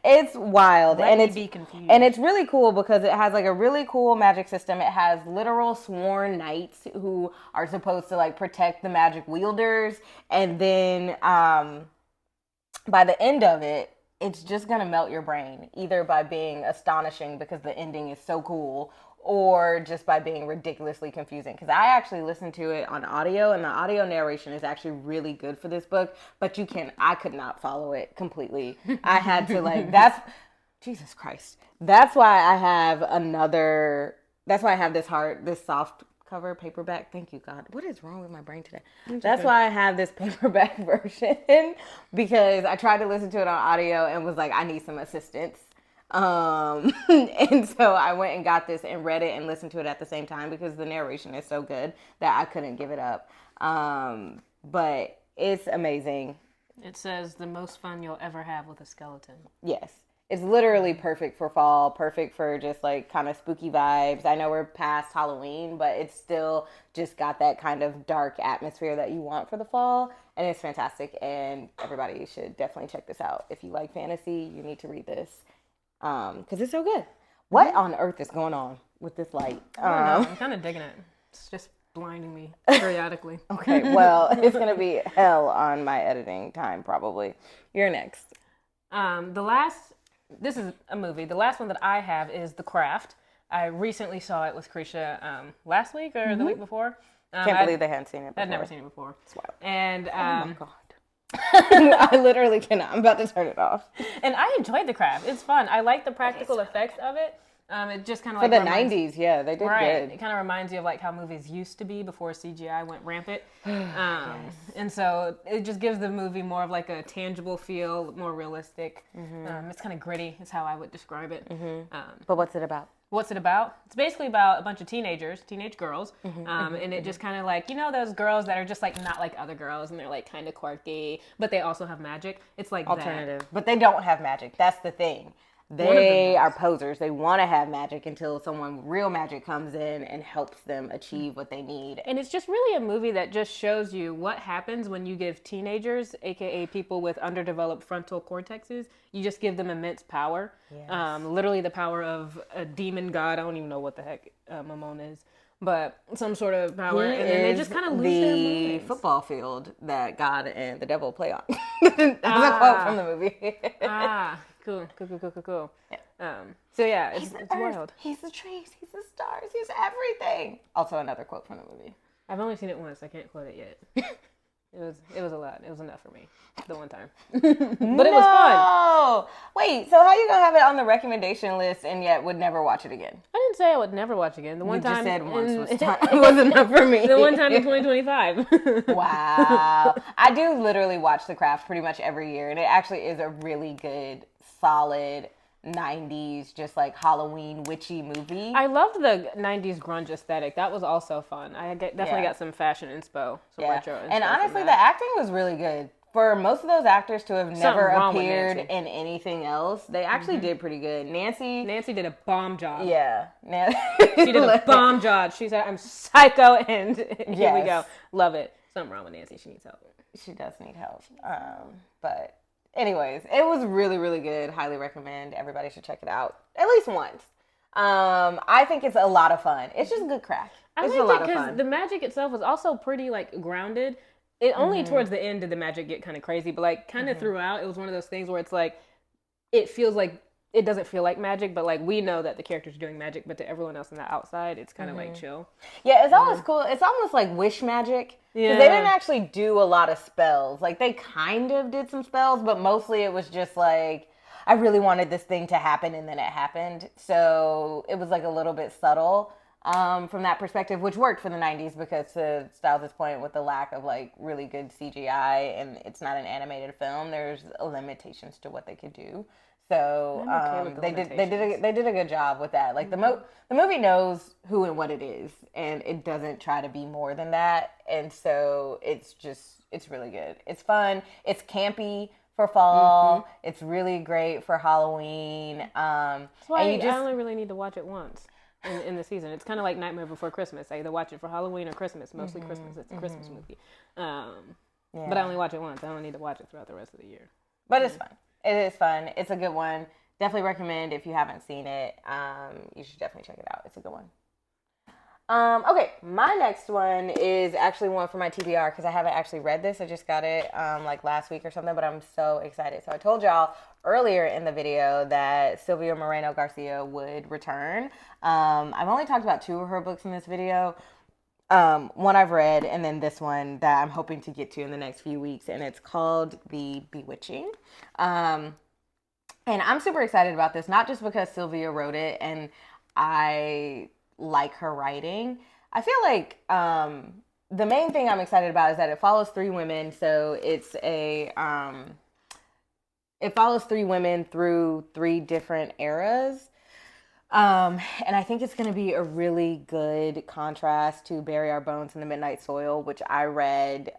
it's wild. Let and me it's be confused. and it's really cool because it has like a really cool magic system. It has literal sworn knights who are supposed to like protect the magic wielders, and then by the end of it, it's just gonna melt your brain either by being astonishing because the ending is so cool, or just by being ridiculously confusing. Because I actually listened to it on audio, and the audio narration is actually really good for this book, but I could not follow it completely. I had to like, Jesus Christ. That's why I have this soft cover paperback. Thank you, God. What is wrong with my brain today? That's why I have this paperback version because I tried to listen to it on audio and was like, I need some assistance. And so I went and got this and read it and listened to it at the same time because the narration is so good that I couldn't give it up. But it's amazing. It says the most fun you'll ever have with a skeleton. Yes. It's literally perfect for fall, perfect for just like kind of spooky vibes. I know we're past Halloween, but it's still just got that kind of dark atmosphere that you want for the fall, and it's fantastic. And everybody should definitely check this out. If you like fantasy, you need to read this because it's so good. What on earth is going on with this light? I don't know. I'm kind of digging it. It's just blinding me periodically. Okay, well, it's gonna be hell on my editing time probably. You're next. This is a movie. The last one that I have is The Craft. I recently saw it with Krisha last week or the week before. Can't believe they hadn't seen it before. I'd never seen it before. It's wild. And oh my god. I literally cannot. I'm about to turn it off. And I enjoyed The Craft. It's fun. I like the practical effects of it. It just kind of for like the 90s, yeah, they did good. It kind of reminds you of like how movies used to be before CGI went rampant. And so it just gives the movie more of like a tangible feel, more realistic. It's kind of gritty, is how I would describe it. But what's it about? What's it about? It's basically about a bunch of teenage girls, and it just kind of like, you know, those girls that are just like not like other girls, and they're like kind of quirky, but they also have magic. It's like alternative, but they don't have magic. That's the thing. They are posers. They want to have magic until someone with real magic comes in and helps them achieve what they need. And it's just really a movie that just shows you what happens when you give teenagers, aka people with underdeveloped frontal cortexes, you just give them immense power. Yes. Literally the power of a demon god. I don't even know what the heck Mamon is, but some sort of power. And then they just kind of lose their minds. The football field that God and the devil play on. That's a quote from the movie. Cool. Yeah. So yeah, it's wild. He's the trees. He's the stars. He's everything. Also another quote from the movie. I've only seen it once. I can't quote it yet. It was a lot. It was enough for me the one time. But it was fun. Wait, so how you gonna have it on the recommendation list and yet would never watch it again? I didn't say I would never watch again. The one time just said once was enough for me. The one time in 2025. Wow. I do literally watch The Craft pretty much every year, and it actually is a really good, solid 90s, just like Halloween witchy movie. I loved the 90s grunge aesthetic. That was also fun. I definitely got some fashion inspo, some retro inspo. And honestly, the acting was really good. For most of those actors to have never appeared in anything else, they actually did pretty good. Nancy did a bomb job. Yeah. She did a bomb job. She said, I'm psycho, and here we go. Love it. Something wrong with Nancy. She needs help. She does need help. But anyways, it was really, really good. Highly recommend. Everybody should check it out at least once. I think it's a lot of fun. It's just good crack. It's a lot of fun. Because the magic itself was also pretty like grounded. It only towards the end did the magic get kind of crazy, but like kind of throughout, it was one of those things where it's like, it feels like, it doesn't feel like magic, but like we know that the characters are doing magic, but to everyone else on the outside, it's kind of like chill. Yeah, it's always cool. It's almost like wish magic. Yeah. They didn't actually do a lot of spells. Like they kind of did some spells, but mostly it was just like, I really wanted this thing to happen and then it happened. So it was like a little bit subtle. From that perspective, which worked for the 90s because to Styles' point with the lack of like really good CGI and it's not an animated film, there's limitations to what they could do. So they did a good job with that. Like the movie knows who and what it is, and it doesn't try to be more than that. And so it's really good. It's fun. It's campy for fall. It's really great for Halloween. That's why I only really need to watch it once. In the season, it's kind of like Nightmare Before Christmas. I either watch it for Halloween or Christmas. Mostly Christmas. It's a Christmas movie. But I only watch it once. I don't need to watch it throughout the rest of the year. But it's fun. It is fun. It's a good one. Definitely recommend if you haven't seen it. You should definitely check it out. It's a good one. Okay, my next one is actually one for my TBR because I haven't actually read this. I just got it like last week or something, but I'm so excited. So I told y'all earlier in the video that Silvia Moreno Garcia would return. I've only talked about 2 of her books in this video. One I've read, and then this one that I'm hoping to get to in the next few weeks, and it's called The Bewitching. And I'm super excited about this, not just because Sylvia wrote it, and I like her writing. I feel like the main thing I'm excited about is that it follows 3 women, so it follows 3 women through 3 different eras. And I think it's going to be a really good contrast to Bury Our Bones in the Midnight Soil, which I read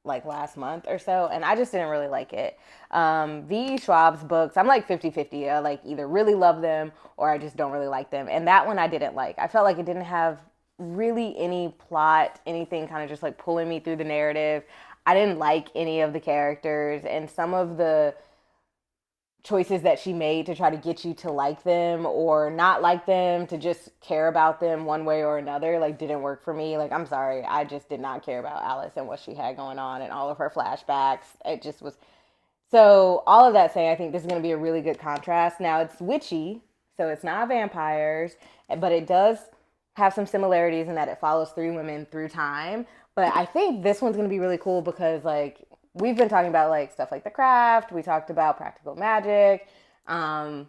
like last month or so, and I just didn't really like it. V. Schwab's books, I'm like 50-50. I like either really love them or I just don't really like them. And that one I didn't like. I felt like it didn't have really any plot, anything kind of just like pulling me through the narrative. I didn't like any of the characters, and some of the choices that she made to try to get you to like them or not like them, to just care about them one way or another, like didn't work for me. Like, I'm sorry, I just did not care about Alice and what she had going on and all of her flashbacks. It just was. So all of that saying, I think this is going to be a really good contrast. Now it's witchy, so it's not vampires, but it does have some similarities in that it follows three women through time. But I think this one's going to be really cool because like we've been talking about like stuff like The Craft. We talked about practical magic. I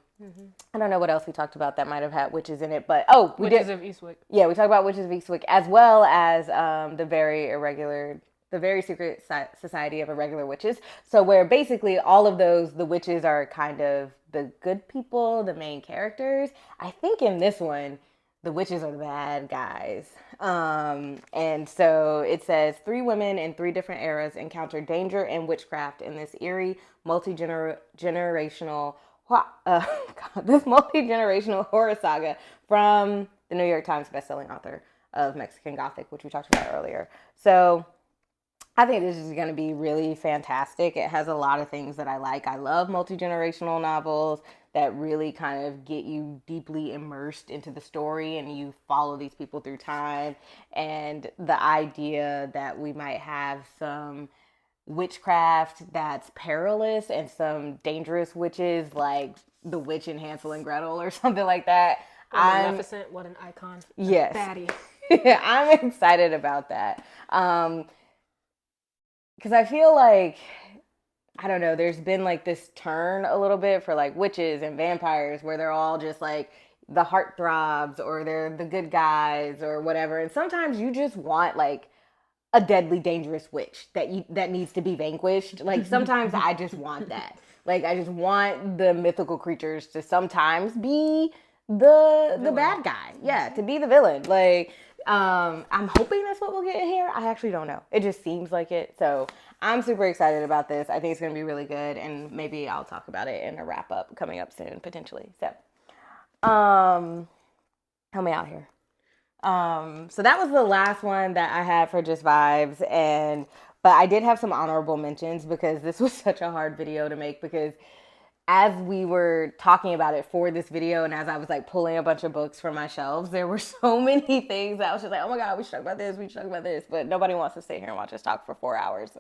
don't know what else we talked about that might have had witches in it, but Witches of Eastwick. Yeah, we talked about Witches of Eastwick as well as the very secret society of irregular witches. So where basically all of those, the witches are kind of the good people, the main characters. I think in this one, the witches are the bad guys. And so it says three women in three different eras encounter danger and witchcraft in this eerie multi-generational this multi-generational horror saga from the New York Times bestselling author of Mexican Gothic, which we talked about earlier. So I think this is going to be really fantastic. It has a lot of things that I like. I love multi-generational novels that really kind of get you deeply immersed into the story and you follow these people through time. And the idea that we might have some witchcraft that's perilous and some dangerous witches like the witch in Hansel and Gretel or something like that. Maleficent, what an icon. Yes. Fatty. I'm excited about that. Because I feel like, I don't know, there's been like this turn a little bit for like witches and vampires where they're all just like the heartthrobs or they're the good guys or whatever. And sometimes you just want like a deadly dangerous witch that needs to be vanquished. Like sometimes I just want that. Like I just want the mythical creatures to sometimes be the bad guy. Yeah, to be the villain. Like I'm hoping that's what we'll get in here. I actually don't know. It just seems like it. So I'm super excited about this. I think it's going to be really good, and maybe I'll talk about it in a wrap up coming up soon, potentially. So, help me out here. So that was the last one that I had for just vibes, but I did have some honorable mentions because this was such a hard video to make because as we were talking about it for this video and as I was like pulling a bunch of books from my shelves, there were so many things that I was just like, oh my God, we should talk about this, we should talk about this, but nobody wants to sit here and watch us talk for 4 hours.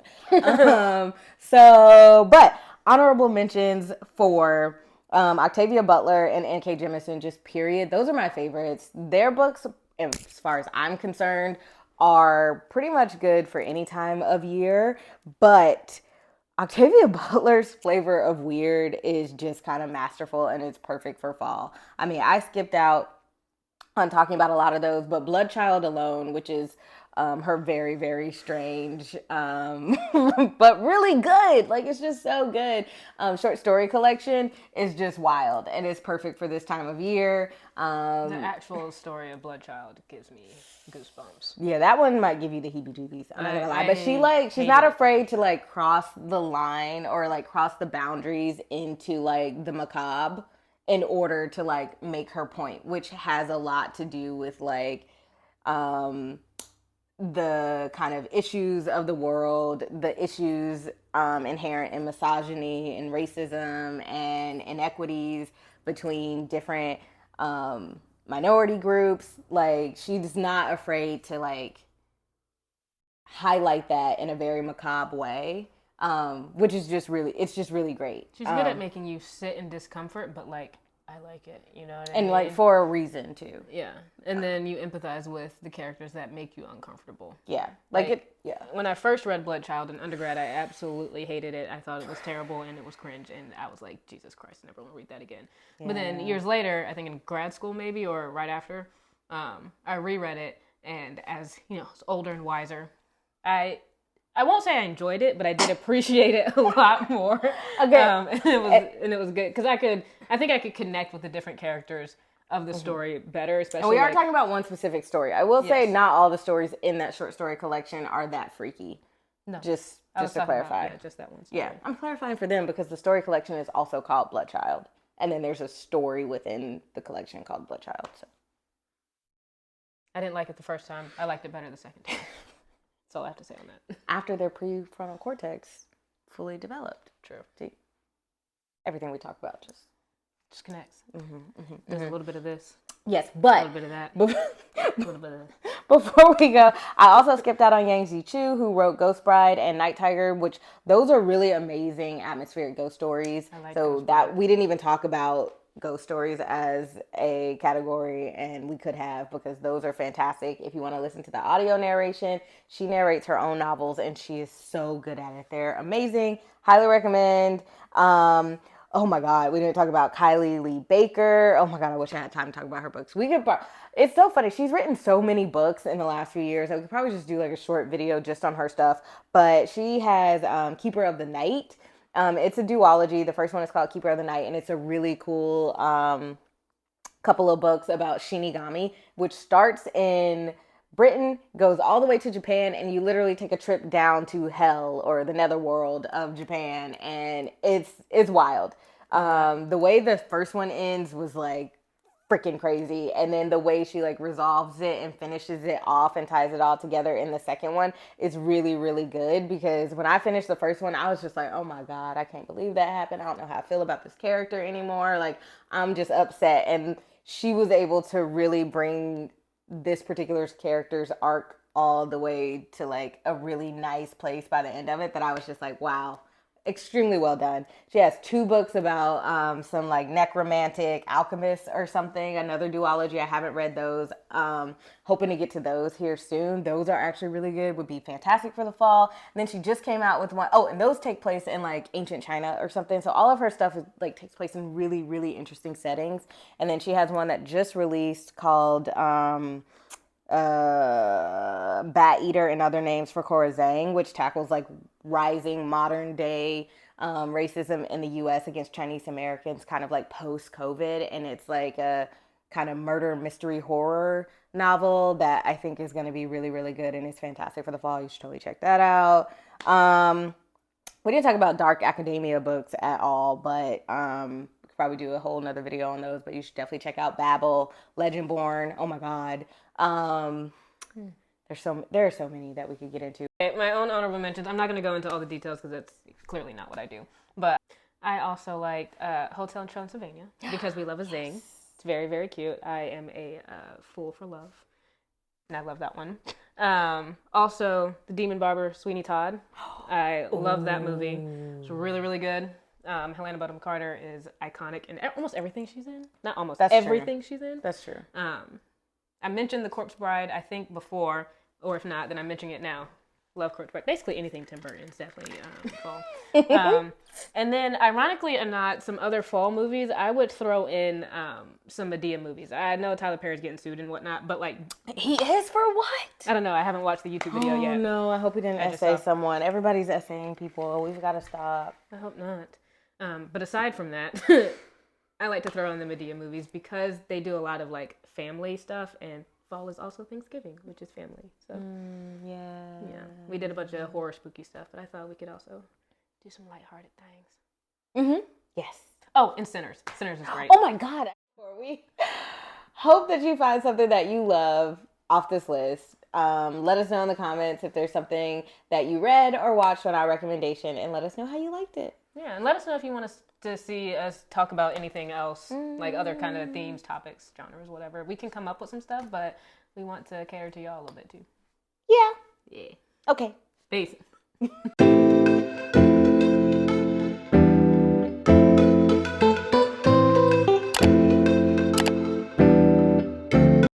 But honorable mentions for Octavia Butler and N.K. Jemisin, just period. Those are my favorites. Their books, as far as I'm concerned, are pretty much good for any time of year, but Octavia Butler's flavor of weird is just kind of masterful and it's perfect for fall. I mean, I skipped out on talking about a lot of those, but Bloodchild alone, which is her very, very strange, but really good. Like, it's just so good. Short story collection is just wild and it's perfect for this time of year. The actual story of Bloodchild gives me goosebumps. Yeah, that one might give you the heebie-jeebies. I'm not gonna lie, but she's not afraid to like cross the line or like cross the boundaries into like the macabre in order to like make her point, which has a lot to do with like the kind of issues of the world, the issues inherent in misogyny and racism and inequities between different minority groups. Like, she's not afraid to like highlight that in a very macabre way, which is just really, it's just really great. She's good at making you sit in discomfort, but like, I like it, you know what I mean? And like for a reason too. Yeah. And then you empathize with the characters that make you uncomfortable. Yeah. Yeah. When I first read Bloodchild in undergrad, I absolutely hated it. I thought it was terrible and it was cringe. And I was like, Jesus Christ, I never want to read that again. Yeah. But then years later, I think in grad school maybe, or right after, I reread it. And as, you know, older and wiser, I won't say I enjoyed it, but I did appreciate it a lot more. Okay. And it was good because I think I could connect with the different characters of the story better, especially. And we are talking about one specific story. I will say not all the stories in that short story collection are that freaky. No. Just I was to talking clarify. about, just that one story. Yeah, I'm clarifying for them because the story collection is also called Bloodchild. And then there's a story within the collection called Bloodchild. So. I didn't like it the first time. I liked it better the second time. That's all I have to say on that. After their prefrontal cortex fully developed. True. See, everything we talk about just connects. There's a little bit of this. Yes, but a little bit of that. A little bit of this. Before we go, I also skipped out on Yang Zichu, who wrote Ghost Bride and Night Tiger, which those are really amazing atmospheric ghost stories. I like so Ghost that Bride. we didn't even talk about ghost stories as a category, and we could have, because those are fantastic. If you want to listen to the audio narration, she narrates her own novels and she is so good at it. They're amazing. Highly recommend. Oh my God, we didn't talk about Kylie Lee Baker. Oh my God, I wish I had time to talk about her books. It's so funny. She's written so many books in the last few years. I could probably just do like a short video just on her stuff. But she has Keeper of the Night. It's a duology. The first one is called Keeper of the Night, and it's a really cool couple of books about Shinigami, which starts in Britain, goes all the way to Japan, and you literally take a trip down to hell or the netherworld of Japan, and it's wild. The way the first one ends was like freaking crazy, and then the way she like resolves it and finishes it off and ties it all together in the second one is really, really good. Because when I finished the first one, I was just like, oh my God, I can't believe that happened. I don't know how I feel about this character anymore. Like, I'm just upset. And she was able to really bring this particular character's arc all the way to like a really nice place by the end of it, that I was just like, wow, extremely well done. She has 2 books about some like necromantic alchemists or something, another duology. I haven't read those. Hoping to get to those here soon. Those are actually really good, would be fantastic for the fall. And then she just came out with one. Oh, and those take place in like ancient China or something. So all of her stuff is, like, takes place in really, really interesting settings. And then she has one that just released called Bat Eater and Other Names for Cora Zhang, which tackles like rising modern day racism in the U.S. against Chinese Americans, kind of like post COVID, and it's like a kind of murder mystery horror novel that I think is going to be really, really good, and it's fantastic for the fall. You should totally check that out. We didn't talk about dark academia books at all, but we could probably do a whole nother video on those. But you should definitely check out Babel, Legendborn. Oh my God. There are so many that we could get into. My own honorable mentions. I'm not going to go into all the details because that's clearly not what I do. But I also like Hotel in Transylvania because we love a zing. It's very, very cute. I am a fool for love, and I love that one. Also, The Demon Barber, Sweeney Todd. I love that movie. It's really, really good. Helena Bonham Carter is iconic in almost everything she's in. Not almost. That's everything true. She's in. That's true. I mentioned The Corpse Bride, I think, before, or if not, then I'm mentioning it now. Love Corpse Bride. Basically anything Tim Burton's definitely fall. And then, ironically or not, some other fall movies, I would throw in some Madea movies. I know Tyler Perry's getting sued and whatnot, but like... He is for what? I don't know. I haven't watched the YouTube video yet. Oh, no. I hope he didn't essay someone. Everybody's essaying people. We've got to stop. I hope not. But aside from that, I like to throw in the Madea movies because they do a lot of like family stuff, and fall is also Thanksgiving, which is family. So yeah, we did a bunch of horror spooky stuff, but I thought we could also do some lighthearted things. Yes. Oh, and Sinners. Sinners is great. Oh my God. We hope that you find something that you love off this list. Let us know in the comments if there's something that you read or watched on our recommendation, and let us know how you liked it. Yeah, and let us know if you want to see us talk about anything else, like other kind of themes, topics, genres, whatever. We can come up with some stuff, but we want to cater to y'all a little bit too. Yeah. Yeah. Okay. Peace.